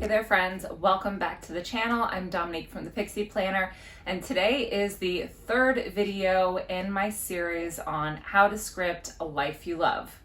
Hey there friends, welcome back to the channel. I'm Dominique from the Pixie Planner, and today is the third video in my series on how to script a life you love.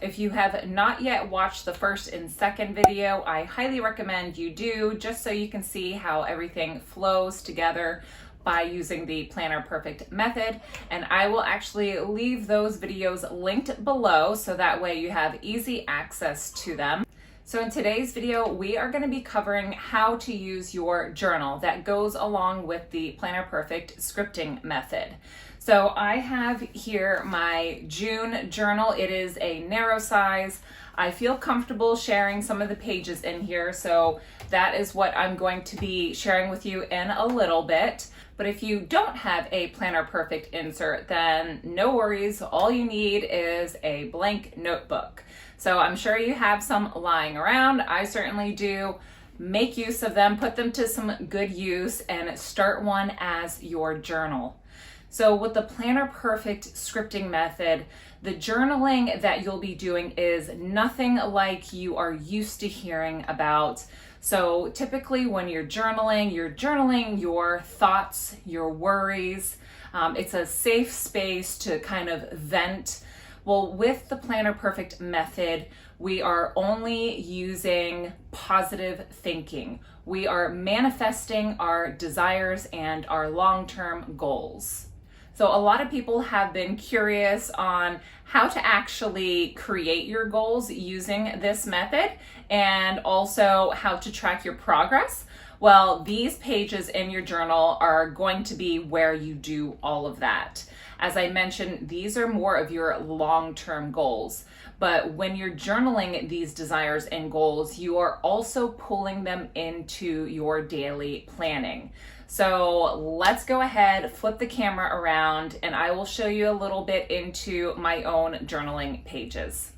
If you have not yet watched the first and second video, I highly recommend you do, just so you can see how everything flows together by using the Planner Perfect method. And I will actually leave those videos linked below so that way you have easy access to them. So in today's video, we are going to be covering how to use your journal that goes along with the Planner Perfect scripting method. So I have here my June journal. It is a narrow size. I feel comfortable sharing some of the pages in here, so that is what I'm going to be sharing with you in a little bit. But if you don't have a Planner Perfect insert, then no worries. All you need is a blank notebook. So I'm sure you have some lying around. I certainly do. Make use of them, put them to some good use, and start one as your journal. So with the Planner Perfect scripting method, the journaling that you'll be doing is nothing like you are used to hearing about. So typically when you're journaling your thoughts, your worries. It's a safe space to kind of vent. Well, with the Planner Perfect method, we are only using positive thinking. We are manifesting our desires and our long-term goals. So a lot of people have been curious on how to actually create your goals using this method and also how to track your progress. Well, these pages in your journal are going to be where you do all of that. As I mentioned, these are more of your long-term goals. But when you're journaling these desires and goals, you are also pulling them into your daily planning. So let's go ahead, flip the camera around, and I will show you a little bit into my own journaling pages.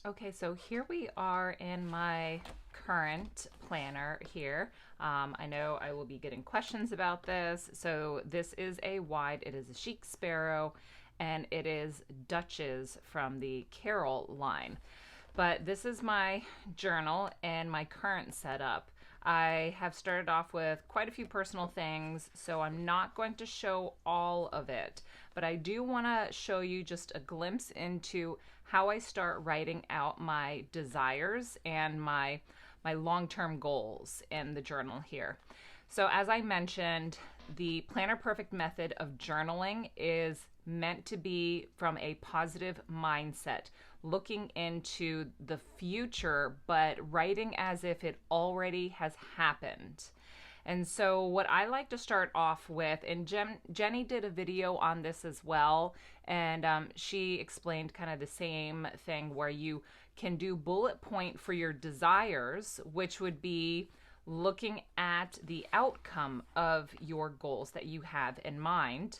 Okay, so here we are in my current planner here. I know I will be getting questions about this. So this is a wide, it is a chic sparrow, and it is Duchess from the Carol line. But this is my journal and my current setup. I have started off with quite a few personal things, so I'm not going to show all of it, but I do want to show you just a glimpse into how I start writing out my desires and my long-term goals in the journal here. So as I mentioned, the Planner Perfect method of journaling is meant to be from a positive mindset, looking into the future, but writing as if it already has happened. And so what I like to start off with, and Jenny did a video on this as well, and she explained kind of the same thing where you can do bullet point for your desires, which would be looking at the outcome of your goals that you have in mind.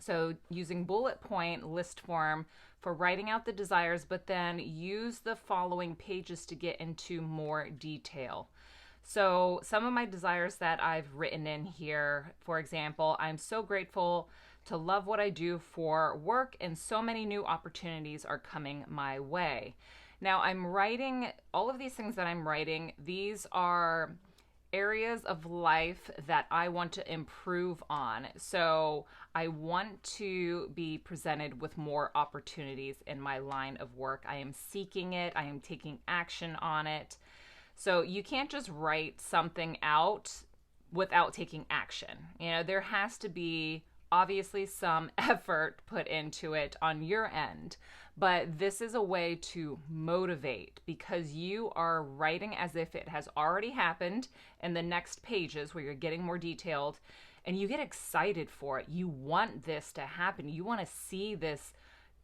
So using bullet point list form for writing out the desires, but then use the following pages to get into more detail. So some of my desires that I've written in here, for example, I'm so grateful to love what I do for work, and so many new opportunities are coming my way. Now I'm writing all of these things that I'm writing. These are areas of life that I want to improve on. So I want to be presented with more opportunities in my line of work. I am seeking it. I am taking action on it. So you can't just write something out without taking action. You know, there has to be obviously some effort put into it on your end, but this is a way to motivate because you are writing as if it has already happened in the next pages where you're getting more detailed, and you get excited for it. You want this to happen. You want to see this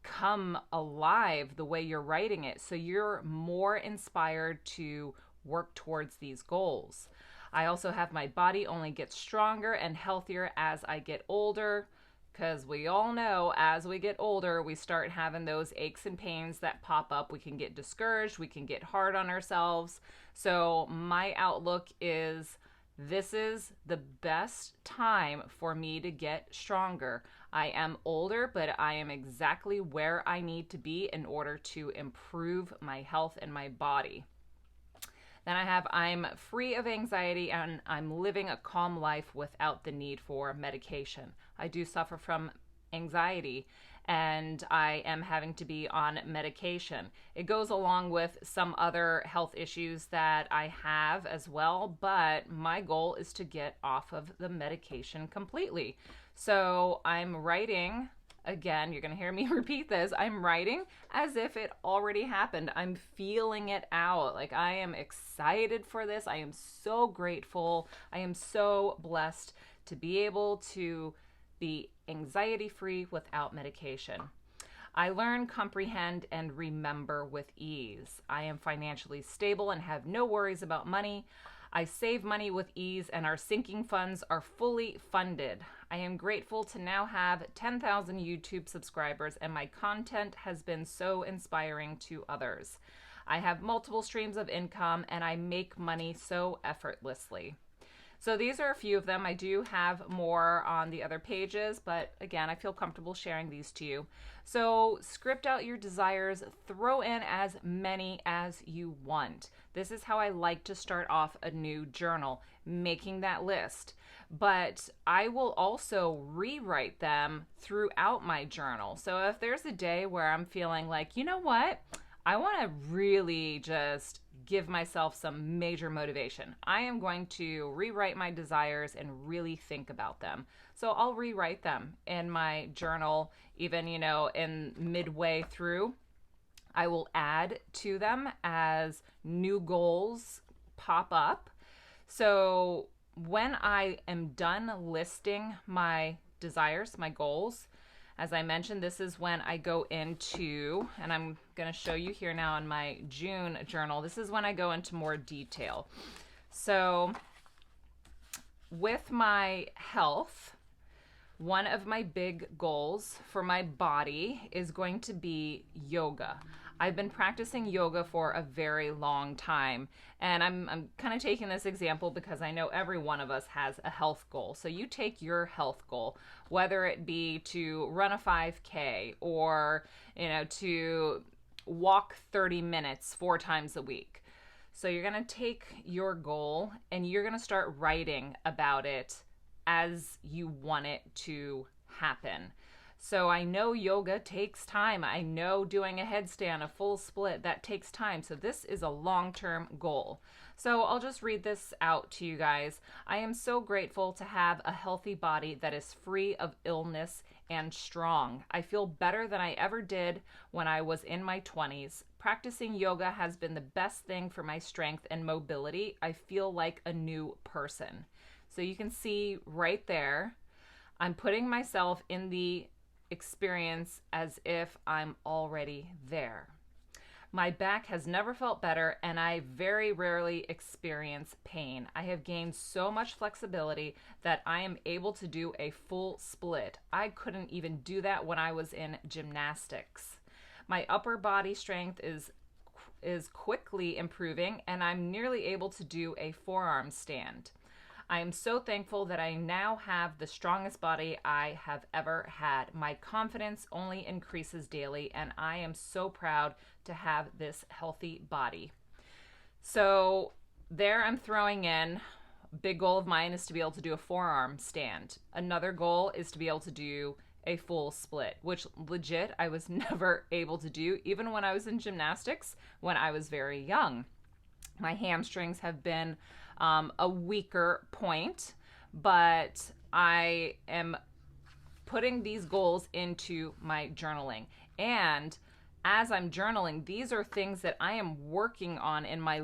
come alive the way you're writing it, so you're more inspired to work towards these goals. I also have my body only gets stronger and healthier as I get older, because we all know as we get older, we start having those aches and pains that pop up. We can get discouraged. We can get hard on ourselves. So my outlook is this is the best time for me to get stronger. I am older, but I am exactly where I need to be in order to improve my health and my body. Then I have I'm free of anxiety and I'm living a calm life without the need for medication. I do suffer from anxiety and I am having to be on medication. It goes along with some other health issues that I have as well, but my goal is to get off of the medication completely. So I'm writing. Again, you're going to hear me repeat this. I'm writing as if it already happened. I'm feeling it out. Like, I am excited for this. I am so grateful. I am so blessed to be able to be anxiety free without medication. I learn, comprehend, and remember with ease. I am financially stable and have no worries about money. I save money with ease and our sinking funds are fully funded. I am grateful to now have 10,000 YouTube subscribers and my content has been so inspiring to others. I have multiple streams of income and I make money so effortlessly. So these are a few of them. I do have more on the other pages, but again, I feel comfortable sharing these to you. So script out your desires, throw in as many as you want. This is how I like to start off a new journal, making that list. But I will also rewrite them throughout my journal. So if there's a day where I'm feeling like, you know what? I want to really just give myself some major motivation. I am going to rewrite my desires and really think about them. So I'll rewrite them in my journal, even, in midway through. I will add to them as new goals pop up. So when I am done listing my desires, my goals, as I mentioned, this is when I go into, and I'm going to show you here now in my June journal, this is when I go into more detail. So with my health, one of my big goals for my body is going to be yoga. I've been practicing yoga for a very long time, and I'm kind of taking this example because I know every one of us has a health goal. So you take your health goal, whether it be to run a 5K or, to walk 30 minutes 4 times a week. So you're going to take your goal and you're going to start writing about it as you want it to happen. So I know yoga takes time. I know doing a headstand, a full split, that takes time. So this is a long-term goal. So I'll just read this out to you guys. I am so grateful to have a healthy body that is free of illness and strong. I feel better than I ever did when I was in my 20s. Practicing yoga has been the best thing for my strength and mobility. I feel like a new person. So you can see right there, I'm putting myself in the experience as if I'm already there. My back has never felt better and I very rarely experience pain. I have gained so much flexibility that I am able to do a full split. I couldn't even do that when I was in gymnastics. My upper body strength is quickly improving and I'm nearly able to do a forearm stand. I am so thankful that I now have the strongest body I have ever had. My confidence only increases daily, and I am so proud to have this healthy body. So there I'm throwing in, a big goal of mine is to be able to do a forearm stand. Another goal is to be able to do a full split, which legit I was never able to do, even when I was in gymnastics when I was very young. My hamstrings have been a weaker point, but I am putting these goals into my journaling. And as I'm journaling, these are things that I am working on in my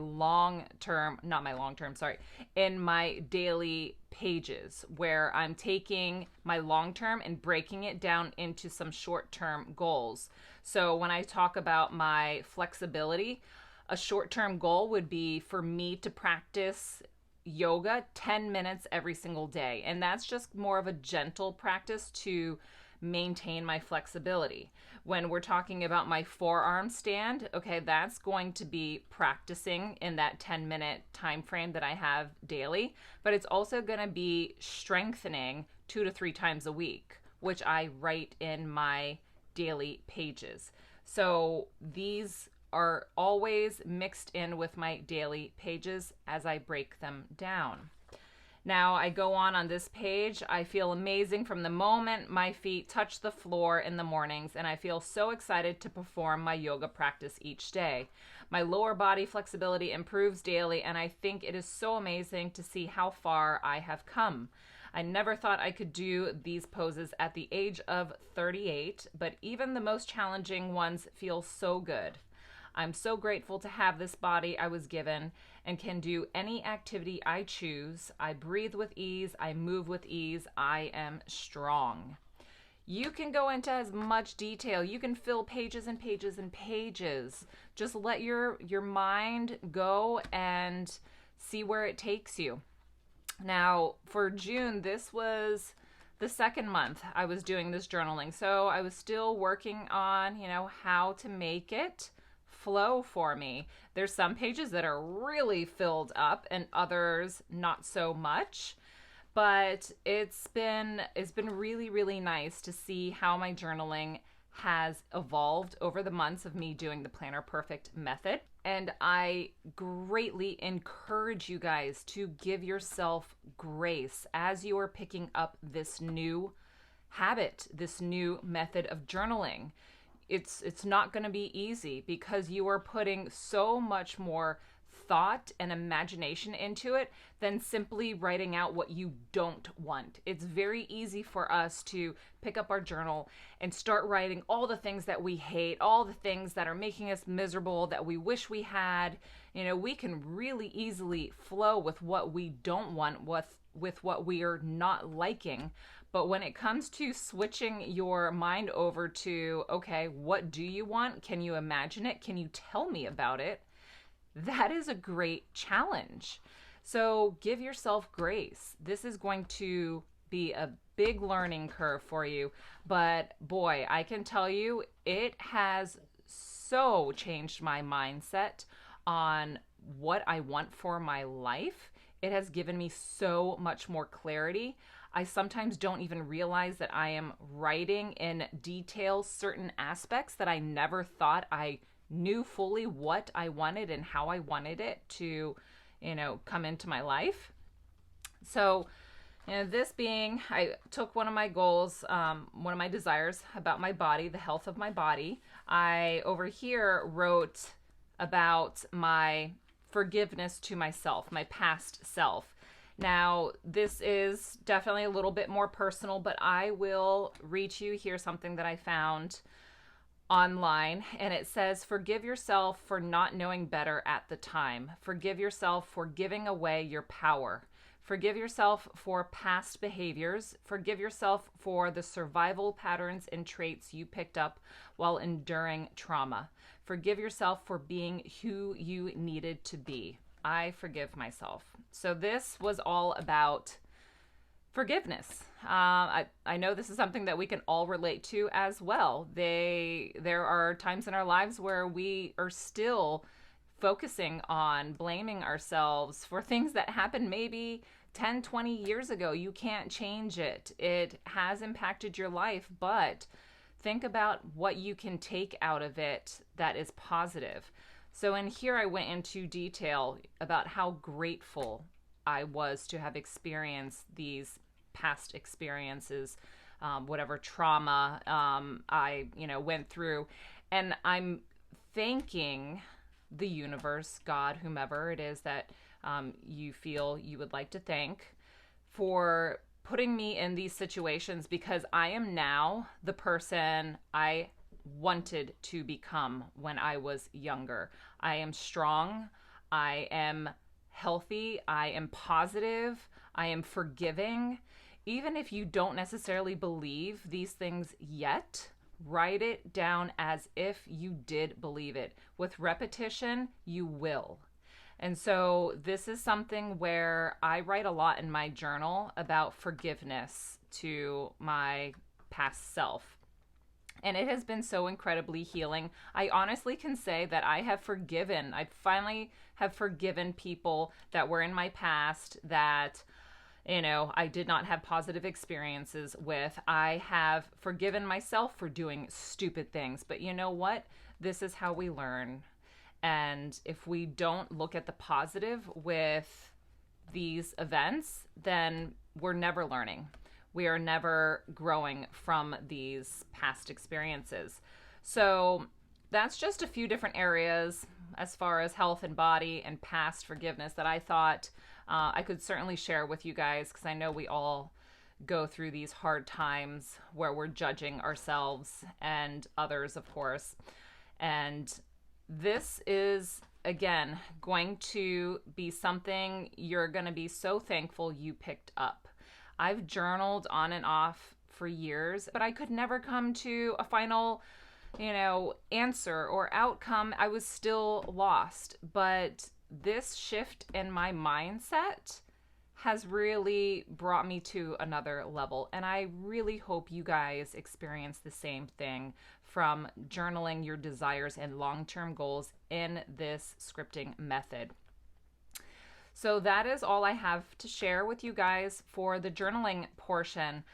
in my daily pages, where I'm taking my long-term and breaking it down into some short-term goals. So when I talk about my flexibility, a short-term goal would be for me to practice yoga 10 minutes every single day. And that's just more of a gentle practice to maintain my flexibility. When we're talking about my forearm stand, okay, that's going to be practicing in that 10-minute time frame that I have daily, but it's also going to be strengthening 2 to 3 times a week, which I write in my daily pages. So these are always mixed in with my daily pages as I break them down. Now I go on this page. I feel amazing from the moment my feet touch the floor in the mornings, and I feel so excited to perform my yoga practice each day. My lower body flexibility improves daily, and I think it is so amazing to see how far I have come. I never thought I could do these poses at the age of 38, but even the most challenging ones feel so good. I'm so grateful to have this body I was given and can do any activity I choose. I breathe with ease. I move with ease. I am strong. You can go into as much detail. You can fill pages and pages and pages. Just let your mind go and see where it takes you. Now, for June, this was the second month I was doing this journaling. So I was still working on, how to make it flow for me. There's some pages that are really filled up and others not so much, but it's been really, really nice to see how my journaling has evolved over the months of me doing the Planner Perfect method. And I greatly encourage you guys to give yourself grace as you are picking up this new habit, this new method of journaling. It's not going to be easy because you are putting so much more thought and imagination into it than simply writing out what you don't want. It's very easy for us to pick up our journal and start writing all the things that we hate, all the things that are making us miserable, that we wish we had. We can really easily flow with what we don't want, with what we are not liking. But when it comes to switching your mind over to, okay, what do you want? Can you imagine it? Can you tell me about it? That is a great challenge. So give yourself grace. This is going to be a big learning curve for you. But boy, I can tell you, it has so changed my mindset on what I want for my life. It has given me so much more clarity. I sometimes don't even realize that I am writing in detail certain aspects that I never thought I knew fully what I wanted and how I wanted it to, come into my life. So, this being, I took one of my goals, one of my desires about my body, the health of my body. I, over here, wrote about my forgiveness to myself, my past self. Now, this is definitely a little bit more personal, but I will read to you here something that I found online, and it says, forgive yourself for not knowing better at the time. Forgive yourself for giving away your power. Forgive yourself for past behaviors. Forgive yourself for the survival patterns and traits you picked up while enduring trauma. Forgive yourself for being who you needed to be. I forgive myself. So this was all about forgiveness. I know this is something that we can all relate to as well. There are times in our lives where we are still focusing on blaming ourselves for things that happened maybe 10, 20 years ago. You can't change it. It has impacted your life, but think about what you can take out of it that is positive. So in here I went into detail about how grateful I was to have experienced these past experiences, whatever trauma I went through, and I'm thanking the universe, God, whomever it is that you feel you would like to thank, for putting me in these situations, because I am now the person I wanted to become when I was younger. I am strong. I am healthy. I am positive. I am forgiving. Even if you don't necessarily believe these things yet, write it down as if you did believe it. With repetition, you will. And so this is something where I write a lot in my journal about forgiveness to my past self. And it has been so incredibly healing. I honestly can say that I finally have forgiven people that were in my past that, I did not have positive experiences with. I have forgiven myself for doing stupid things. But you know what? This is how we learn. And if we don't look at the positive with these events, then we're never learning. We are never growing from these past experiences. So that's just a few different areas as far as health and body and past forgiveness that I thought I could certainly share with you guys, because I know we all go through these hard times where we're judging ourselves and others, of course. And this is, again, going to be something you're going to be so thankful you picked up. I've journaled on and off for years, but I could never come to a final, answer or outcome. I was still lost. But this shift in my mindset has really brought me to another level. And I really hope you guys experience the same thing from journaling your desires and long-term goals in this scripting method. So that is all I have to share with you guys for the journaling portion.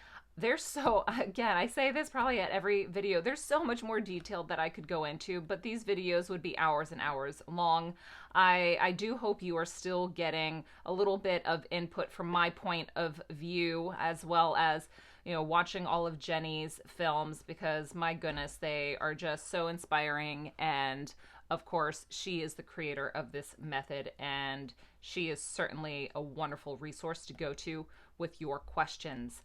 Again, I say this probably at every video, there's so much more detail that I could go into, but these videos would be hours and hours long. I do hope you are still getting a little bit of input from my point of view, as well as, watching all of Jenny's films, because my goodness, they are just so inspiring. And of course, she is the creator of this method, and she is certainly a wonderful resource to go to with your questions.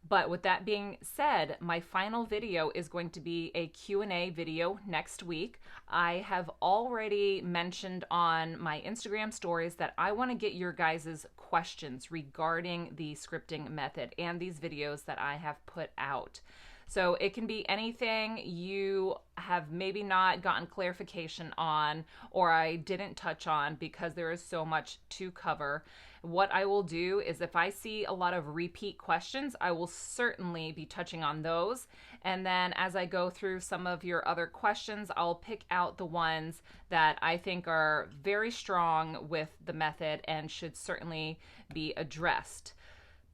But with that being said, my final video is going to be a Q&A video next week. I have already mentioned on my Instagram stories that I want to get your guys' questions regarding the scripting method and these videos that I have put out. So it can be anything you have maybe not gotten clarification on, or I didn't touch on, because there is so much to cover. What I will do is, if I see a lot of repeat questions, I will certainly be touching on those. And then as I go through some of your other questions, I'll pick out the ones that I think are very strong with the method and should certainly be addressed.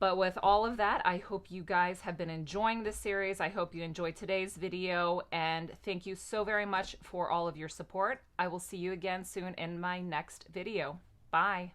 But with all of that, I hope you guys have been enjoying this series. I hope you enjoyed today's video, and thank you so very much for all of your support. I will see you again soon in my next video. Bye.